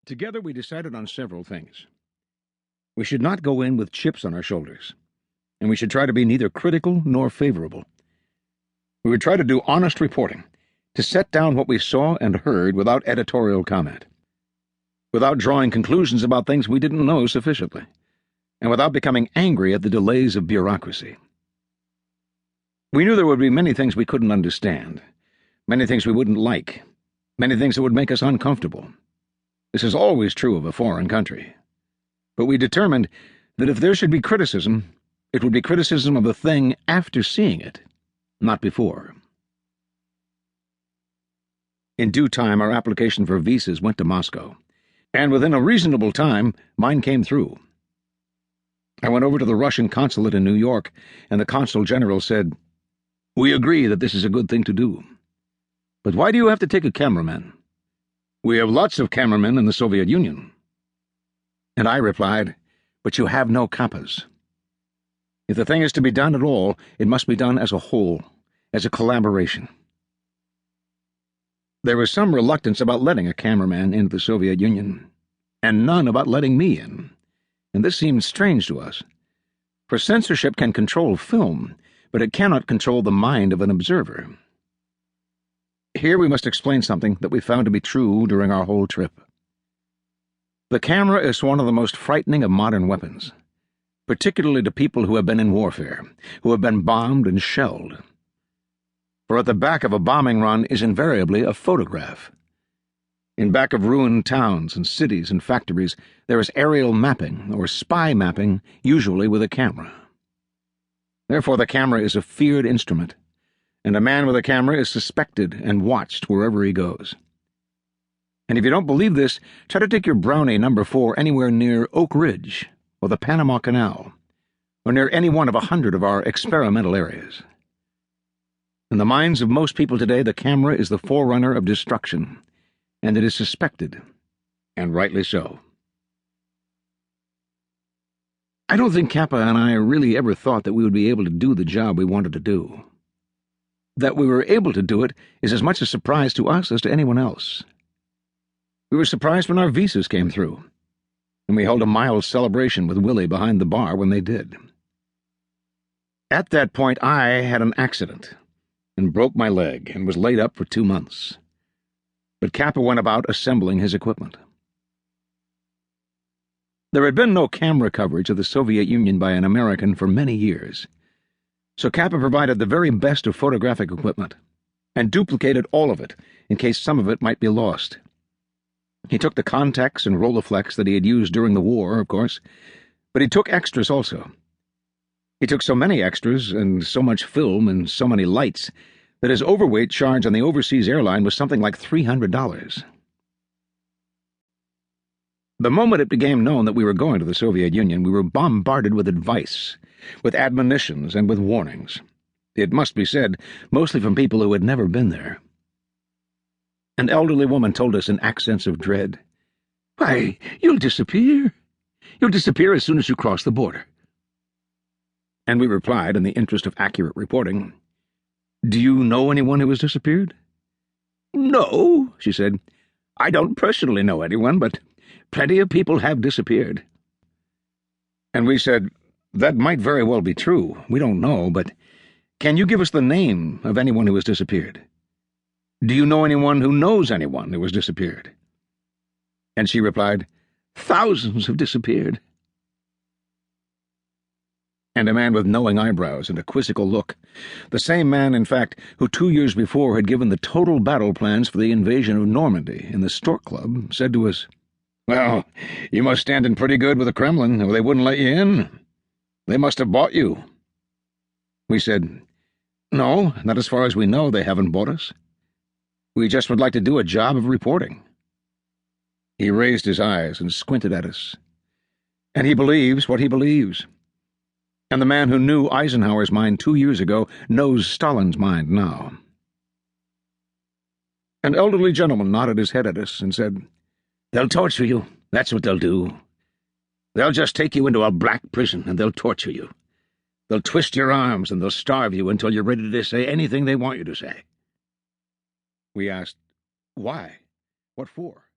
Together we decided on several things. We should not go in with chips on our shoulders, and we should try to be neither critical nor favorable. We would try to do honest reporting, to set down what we saw and heard without editorial comment, without drawing conclusions about things we didn't know sufficiently, and without becoming angry at the delays of bureaucracy. We knew there would be many things we couldn't understand, many things we wouldn't like, many things that would make us uncomfortable. This is always true of a foreign country. But we determined that if there should be criticism, it would be criticism of the thing after seeing it, not before. In due time, our application for visas went to Moscow, and within a reasonable time, mine came through. I went over to the Russian consulate in New York, and the consul general said, "We agree that this is a good thing to do. But why do you have to take a cameraman? We have lots of cameramen in the Soviet Union." And I replied, "But you have no Capas. If the thing is to be done at all, it must be done as a whole, as a collaboration." There was some reluctance about letting a cameraman into the Soviet Union, and none about letting me in, and this seemed strange to us. For censorship can control film, but it cannot control the mind of an observer. Here we must explain something that we found to be true during our whole trip. The camera is one of the most frightening of modern weapons, particularly to people who have been in warfare, who have been bombed and shelled. For at the back of a bombing run is invariably a photograph. In back of ruined towns and cities and factories, there is aerial mapping or spy mapping, usually with a camera. Therefore the camera is a feared instrument, and a man with a camera is suspected and watched wherever he goes. And if you don't believe this, try to take your Brownie No. 4 anywhere near Oak Ridge, or the Panama Canal, or near any one of 100 of our experimental areas. In the minds of most people today, the camera is the forerunner of destruction, and it is suspected, and rightly so. I don't think Capa and I really ever thought that we would be able to do the job we wanted to do. That we were able to do it is as much a surprise to us as to anyone else. We were surprised when our visas came through, and we held a mild celebration with Willie behind the bar when they did. At that point, I had an accident and broke my leg and was laid up for 2 months. But Capa went about assembling his equipment. There had been no camera coverage of the Soviet Union by an American for many years, so Capa provided the very best of photographic equipment and duplicated all of it in case some of it might be lost. He took the Contex and Rolleiflex that he had used during the war, of course, but he took extras also. He took so many extras and so much film and so many lights that his overweight charge on the overseas airline was something like $300. The moment it became known that we were going to the Soviet Union, we were bombarded with advice, with admonitions, and with warnings. It must be said, mostly from people who had never been there. An elderly woman told us in accents of dread, "Why, you'll disappear. You'll disappear as soon as you cross the border." And we replied, in the interest of accurate reporting, "Do you know anyone who has disappeared?" "No," she said. "I don't personally know anyone, but plenty of people have disappeared." And we said, "That might very well be true. We don't know, but can you give us the name of anyone who has disappeared? Do you know anyone who knows anyone who has disappeared?" And she replied, "Thousands have disappeared." And a man with knowing eyebrows and a quizzical look, the same man, in fact, who 2 years before had given the total battle plans for the invasion of Normandy in the Stork Club, said to us, "Well, you must stand in pretty good with the Kremlin, or they wouldn't let you in. They must have bought you." We said, "No, not as far as we know they haven't bought us. We just would like to do a job of reporting." He raised his eyes and squinted at us. And he believes what he believes. And the man who knew Eisenhower's mind 2 years ago knows Stalin's mind now. An elderly gentleman nodded his head at us and said, "They'll torture you. That's what they'll do. They'll just take you into a black prison and they'll torture you. They'll twist your arms and they'll starve you until you're ready to say anything they want you to say." We asked, "Why? What for?"